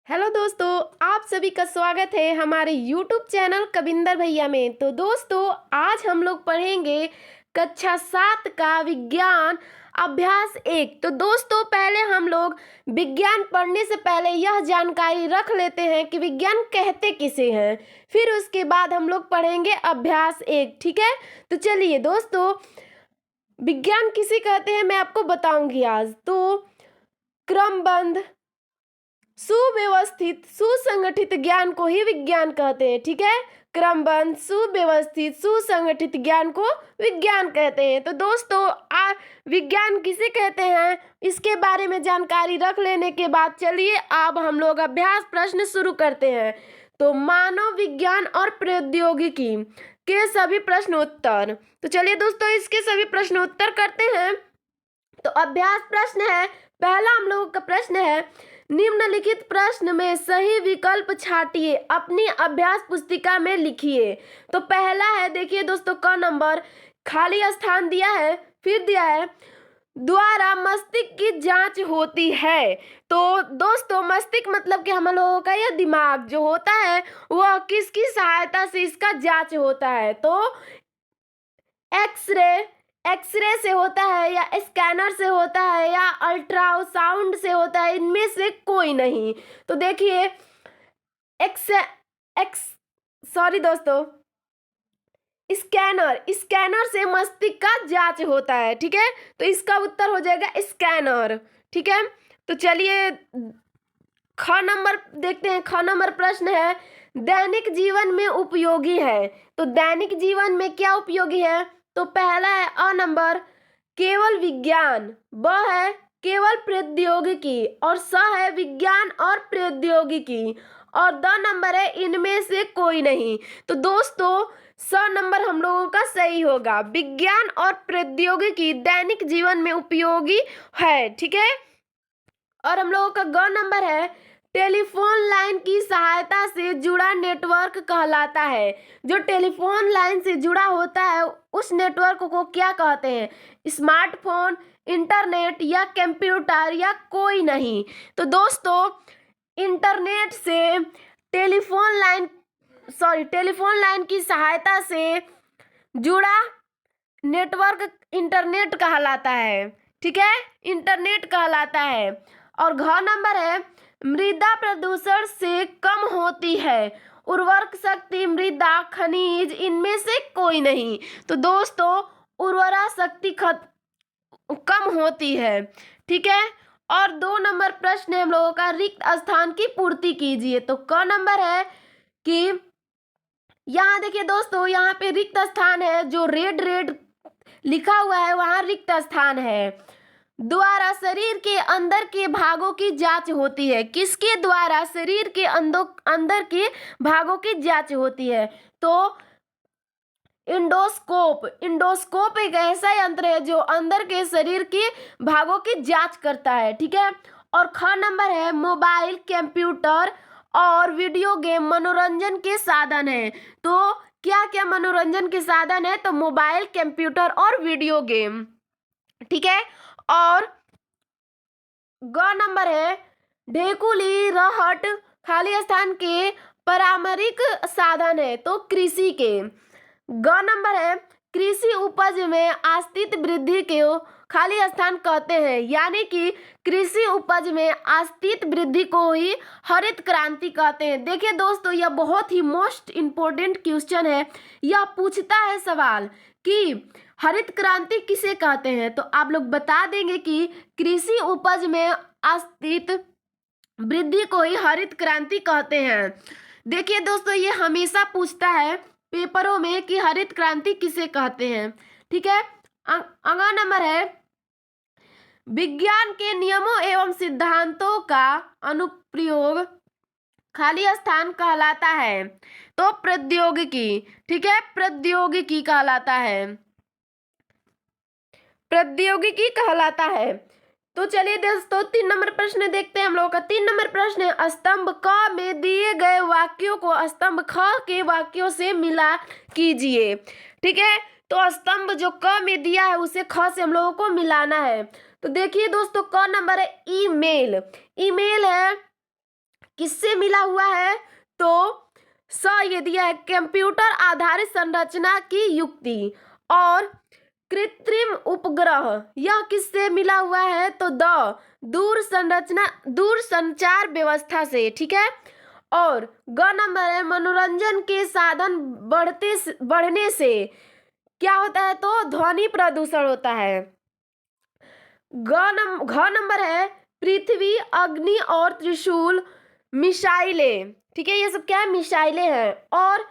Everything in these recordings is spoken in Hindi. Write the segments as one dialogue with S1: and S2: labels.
S1: हेलो दोस्तों, आप सभी का स्वागत है हमारे YouTube चैनल कविंदर भैया में। तो दोस्तों, आज हम लोग पढ़ेंगे कक्षा 7 का विज्ञान अभ्यास 1। तो दोस्तों, पहले हम लोग विज्ञान पढ़ने से पहले यह जानकारी रख लेते हैं कि विज्ञान कहते किसे हैं। फिर उसके बाद हम लोग पढ़ेंगे अभ्यास 1। ठीक है, तो चलिए दोस्तों, विज्ञान किसे कहते हैं मैं आपको बताऊंगी आज। तो क्रमबद्ध, सुव्यवस्थित, सुसंगठित ज्ञान को ही विज्ञान कहते हैं। ठीक है, क्रमबद्ध, सुव्यवस्थित, सुसंगठित ज्ञान को विज्ञान कहते हैं। तो दोस्तों, विज्ञान किसे कहते हैं इसके बारे में जानकारी रख लेने के बाद चलिए अब हम लोग अभ्यास प्रश्न शुरू करते हैं। तो मानव विज्ञान और प्रौद्योगिकी के सभी प्रश्न उत्तर। तो चलिए दोस्तों, इसके सभी प्रश्न उत्तर करते हैं। तो अभ्यास प्रश्न है, पहला हम लोगों का प्रश्न है, निम्नलिखित प्रश्न में सही विकल्प छांटिए, अपनी अभ्यास पुस्तिका में लिखिए। तो पहला है, देखिए दोस्तों, क नंबर, खाली स्थान दिया है, फिर दिया है द्वारा मस्तिष्क की जांच होती है। तो दोस्तों, मस्तिष्क मतलब कि हम लोगों का यह दिमाग जो होता है वह किसकी सहायता से इसका जांच होता है। तो एक्सरे एक्सरे से होता है, या स्कैनर से होता है, या अल्ट्रासाउंड से होता है, इनमें से कोई नहीं। तो देखिए, एक्स एक्स सॉरी दोस्तों, स्कैनर स्कैनर से मस्तिष्क का जांच होता है। ठीक है, तो इसका उत्तर हो जाएगा स्कैनर। ठीक है, तो चलिए ख नंबर देखते हैं। ख नंबर प्रश्न है, दैनिक जीवन में उपयोगी है। तो दैनिक जीवन में क्या उपयोगी है? तो पहला है अ नंबर, केवल विज्ञान, ब है केवल प्रौद्योगिकी, और स है विज्ञान और प्रौद्योगिकी, और द नंबर है इनमें से कोई नहीं। तो दोस्तों, स नंबर हम लोगों का सही होगा, विज्ञान और प्रौद्योगिकी दैनिक जीवन में उपयोगी है। ठीक है, और हम लोगों का ग नंबर है, टेलीफोन लाइन की सहायता से जुड़ा नेटवर्क कहलाता है। जो टेलीफोन लाइन से जुड़ा होता है उस नेटवर्क को क्या कहते हैं? स्मार्टफोन, इंटरनेट, या कंप्यूटर, या कोई नहीं। तो दोस्तों, इंटरनेट से टेलीफोन लाइन की सहायता से जुड़ा नेटवर्क इंटरनेट कहलाता है। ठीक है, इंटरनेट कहलाता है। और घ नंबर है, मृदा प्रदूषण से कम होती है, उर्वरक शक्ति, मृदा, खनिज, इनमें से कोई नहीं। तो दोस्तों, उर्वरा शक्ति कम होती है। ठीक है, और 2 नंबर प्रश्न है हम लोगों का, रिक्त स्थान की पूर्ति कीजिए। तो क नंबर है कि यहाँ देखिए दोस्तों, यहाँ पे रिक्त स्थान है, जो रेड रेड लिखा हुआ है वहां रिक्त स्थान है। द्वारा शरीर के अंदर के भागों की जांच होती है। किसके द्वारा? शरीर के अंदर के भागों की जांच होती है। तो इंडोस्कोप एक ऐसा यंत्र है जो अंदर के शरीर के भागों की जांच करता है। ठीक है, और ख नंबर है, मोबाइल, कंप्यूटर और वीडियो गेम मनोरंजन के साधन है। तो क्या क्या मनोरंजन के साधन है? तो मोबाइल, कंप्यूटर और वीडियो गेम। ठीक है, और ग नंबर है, ढेकुली, रहट खाली स्थान के पारंपरिक साधन है। तो कृषि के। ग नंबर है, कृषि उपज में आस्तित वृद्धि को खाली स्थान कहते हैं, यानी कि कृषि उपज में आस्तित वृद्धि को ही हरित क्रांति कहते हैं। देखिए दोस्तों, यह बहुत ही मोस्ट इम्पोर्टेंट क्वेश्चन है। यह पूछता है सवाल कि हरित क्रांति किसे कहते हैं, तो आप लोग बता देंगे कि कृषि उपज में आस्तित वृद्धि को ही हरित क्रांति कहते हैं। देखिए दोस्तों, ये हमेशा पूछता है पेपरों में कि हरित क्रांति किसे कहते हैं। ठीक है, अगला नंबर है, विज्ञान के नियमों एवं सिद्धांतों का अनुप्रयोग खाली स्थान कहलाता है। तो प्रौद्योगिकी। ठीक है, प्रौद्योगिकी कहलाता है, प्रौद्योगिकी कहलाता है। तो चलिए दोस्तों, 3 नंबर प्रश्न देखते हैं हम लोगों का। 3 नंबर प्रश्न है, स्तंभ क में दिए गए वाक्यों को स्तंभ ख के वाक्यों से मिला कीजिए। ठीक है, तो स्तंभ जो क में दिया है उसे ख से हम लोगों को मिलाना है। तो देखिए दोस्तों, क नंबर है ईमेल। ईमेल है किससे मिला हुआ है? तो ये दिया है कंप्यूटर आधारित संरचना की युक्ति। और कृत्रिम उपग्रह यह किससे मिला हुआ है? तो दूर संचार व्यवस्था से, ठीक है। और ग नंबर है मनोरंजन के साधन बढ़ने से क्या होता है? तो ध्वनि प्रदूषण होता है। घ नंबर है पृथ्वी, अग्नि और त्रिशूल मिसाइलें, ठीक है, ये सब क्या है? मिसाइलें हैं। और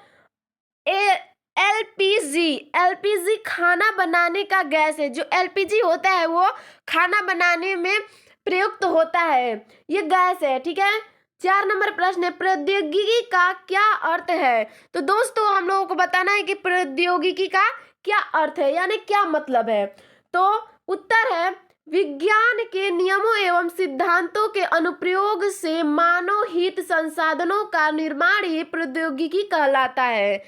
S1: एलपीजी खाना बनाने का गैस है। जो एलपीजी होता है वो खाना बनाने में प्रयुक्त होता है, ये गैस है, ठीक है। 4 नंबर प्रश्न है प्रौद्योगिकी का क्या अर्थ है? तो दोस्तों हम लोगों को बताना है कि प्रौद्योगिकी का क्या अर्थ है, यानी क्या मतलब है। तो उत्तर है विज्ञान के नियमों एवं सिद्धांतों के अनुप्रयोग से मानव हित संसाधनों का निर्माण ही प्रौद्योगिकी कहलाता है।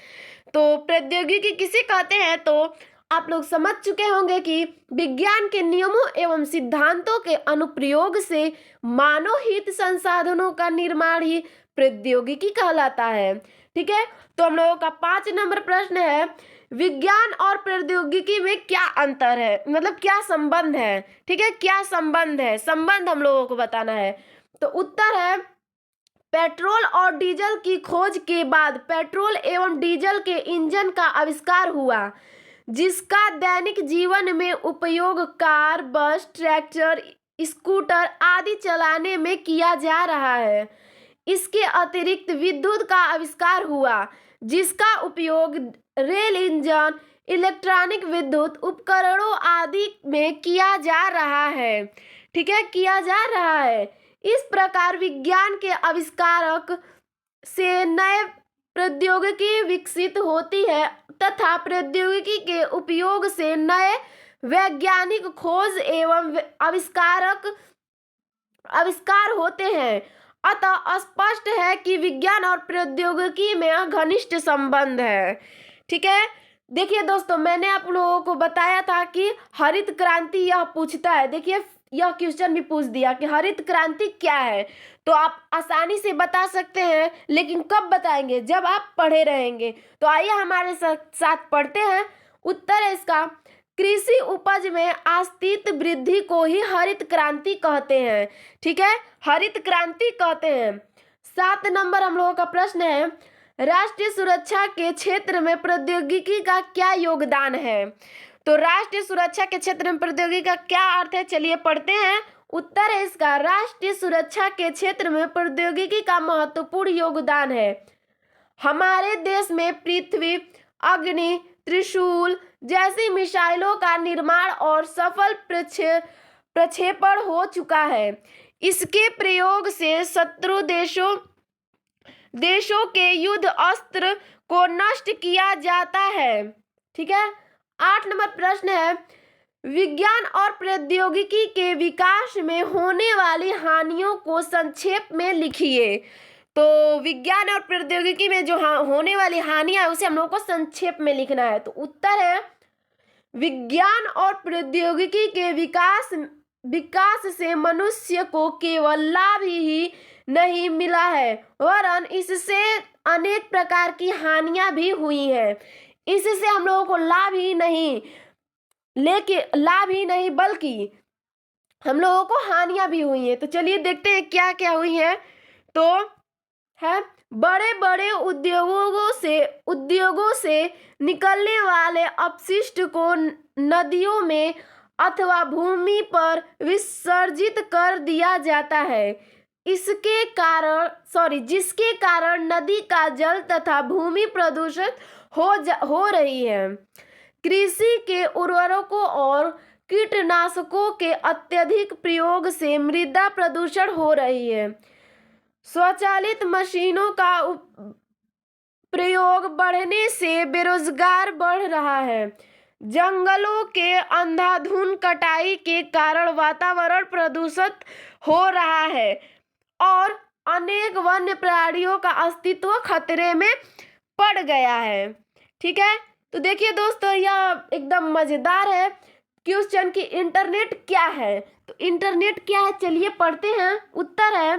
S1: तो प्रौद्योगिकी किसे कहते हैं? तो आप लोग समझ चुके होंगे कि विज्ञान के नियमों एवं सिद्धांतों के अनुप्रयोग से मानव हित संसाधनों का निर्माण ही प्रौद्योगिकी कहलाता है, ठीक है। तो हम लोगों का 5 नंबर प्रश्न है विज्ञान और प्रौद्योगिकी में क्या अंतर है, मतलब क्या संबंध है, ठीक है, क्या संबंध है, संबंध हम लोगों को बताना है। तो उत्तर है पेट्रोल और डीजल की खोज के बाद पेट्रोल एवं डीजल के इंजन का आविष्कार हुआ, जिसका दैनिक जीवन में उपयोग कार, बस, ट्रैक्टर, स्कूटर आदि चलाने में किया जा रहा है। इसके अतिरिक्त विद्युत का आविष्कार हुआ, जिसका उपयोग रेल इंजन, इलेक्ट्रॉनिक विद्युत उपकरणों आदि में किया जा रहा है, ठीक है, किया जा रहा है। इस प्रकार विज्ञान के आविष्कारक से नए प्रौद्योगिकी विकसित होती है तथा प्रौद्योगिकी के उपयोग से नए वैज्ञानिक खोज एवं आविष्कार होते हैं। अतः स्पष्ट है कि विज्ञान और प्रौद्योगिकी में घनिष्ठ संबंध है, ठीक है। देखिए दोस्तों मैंने आप लोगों को बताया था कि हरित क्रांति यह पूछता है। देखिए यह क्वेश्चन भी पूछ दिया कि हरित क्रांति क्या है, तो आप आसानी से बता सकते हैं, लेकिन कब बताएंगे? जब आप पढ़े रहेंगे। तो आइए हमारे साथ पढ़ते हैं। उत्तर है इसका कृषि उपज में आस्तित वृद्धि को ही हरित क्रांति कहते हैं, ठीक है, हरित क्रांति कहते हैं। 7 नंबर हम लोगों का प्रश्न है राष्ट्रीय सुरक्षा के क्षेत्र में प्रौद्योगिकी का क्या योगदान है? तो राष्ट्रीय सुरक्षा के क्षेत्र में प्रौद्योगिकी का क्या अर्थ है, चलिए पढ़ते हैं। उत्तर है इसका राष्ट्रीय सुरक्षा के क्षेत्र में प्रौद्योगिकी का महत्वपूर्ण योगदान है। हमारे देश में पृथ्वी, अग्नि, त्रिशूल जैसी मिसाइलों का निर्माण और सफल प्रक्षेपण हो चुका है। इसके प्रयोग से शत्रु देशों के युद्ध अस्त्र को नष्ट किया जाता है, ठीक है। 8 नंबर प्रश्न है विज्ञान और प्रौद्योगिकी के विकास में होने वाली हानियों को संक्षेप में लिखिए। तो विज्ञान और प्रौद्योगिकी में जो होने वाली हानियां है उसे हम लोग को संक्षेप में लिखना है। तो उत्तर है विज्ञान और प्रौद्योगिकी के विकास से मनुष्य को केवल लाभ ही नहीं मिला है, वरन इससे अनेक प्रकार की हानियां भी हुई हैं। इससे हम लोगों को लाभ ही नहीं बल्कि हम लोगों को हानियां भी हुई हैं। तो चलिए देखते हैं क्या क्या हुई है। तो है बड़े बड़े उद्योगों से निकलने वाले अपशिष्ट को नदियों में अथवा भूमि पर विसर्जित कर दिया जाता है। जिसके कारण नदी का जल तथा भूमि प्रदूषित हो रही है। कृषि के उर्वरकों और कीटनाशकों के अत्यधिक प्रयोग से मृदा प्रदूषण हो रही है। स्वचालित मशीनों का प्रयोग बढ़ने से बेरोजगार बढ़ रहा है। जंगलों के अंधाधुंध कटाई के कारण वातावरण प्रदूषित हो रहा है और अनेक वन्य प्राणियों का अस्तित्व खतरे में पड़ गया है, ठीक है। तो देखिए दोस्तों यह एकदम मजेदार है क्वेश्चन कि इंटरनेट क्या है। तो इंटरनेट क्या है चलिए पढ़ते हैं। उत्तर है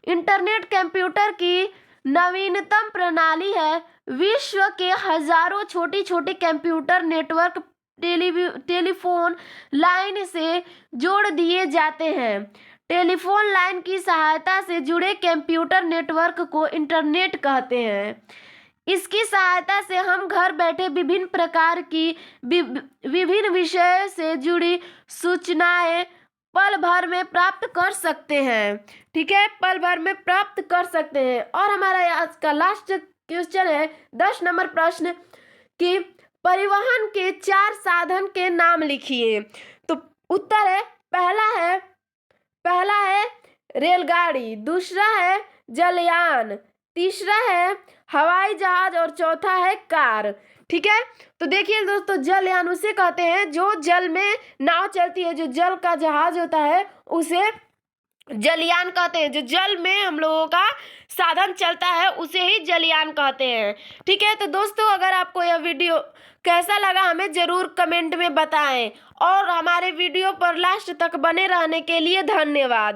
S1: इंटरनेट कंप्यूटर की नवीनतम प्रणाली है। विश्व के हजारों छोटी छोटी कंप्यूटर नेटवर्क टेलीफोन लाइन से जोड़ दिए जाते हैं। टेलीफोन लाइन की सहायता से जुड़े कंप्यूटर नेटवर्क को इंटरनेट कहते हैं। इसकी सहायता से हम घर बैठे विभिन्न प्रकार की विभिन्न विषय से जुड़ी सूचनाएं पल भर में प्राप्त कर सकते हैं। ठीक है, पल भर में प्राप्त कर सकते हैं। और हमारा आज का लास्ट क्वेश्चन है 10 नंबर प्रश्न कि परिवहन के 4 साधन के नाम लिखिए। तो उत्तर है पहला है रेलगाड़ी, दूसरा है जलयान, तीसरा है हवाई जहाज और चौथा है कार। ठीक है, तो देखिए दोस्तों, जलयान उसे कहते हैं जो जल में नाव चलती है, जो जल का जहाज होता है उसे जलयान कहते हैं। जो जल में हम लोगों का साधन चलता है उसे ही जलयान कहते हैं। ठीक है, तो दोस्तों अगर आपको यह वीडियो कैसा लगा हमें ज़रूर कमेंट में बताएं और हमारे वीडियो पर लास्ट तक बने रहने के लिए धन्यवाद।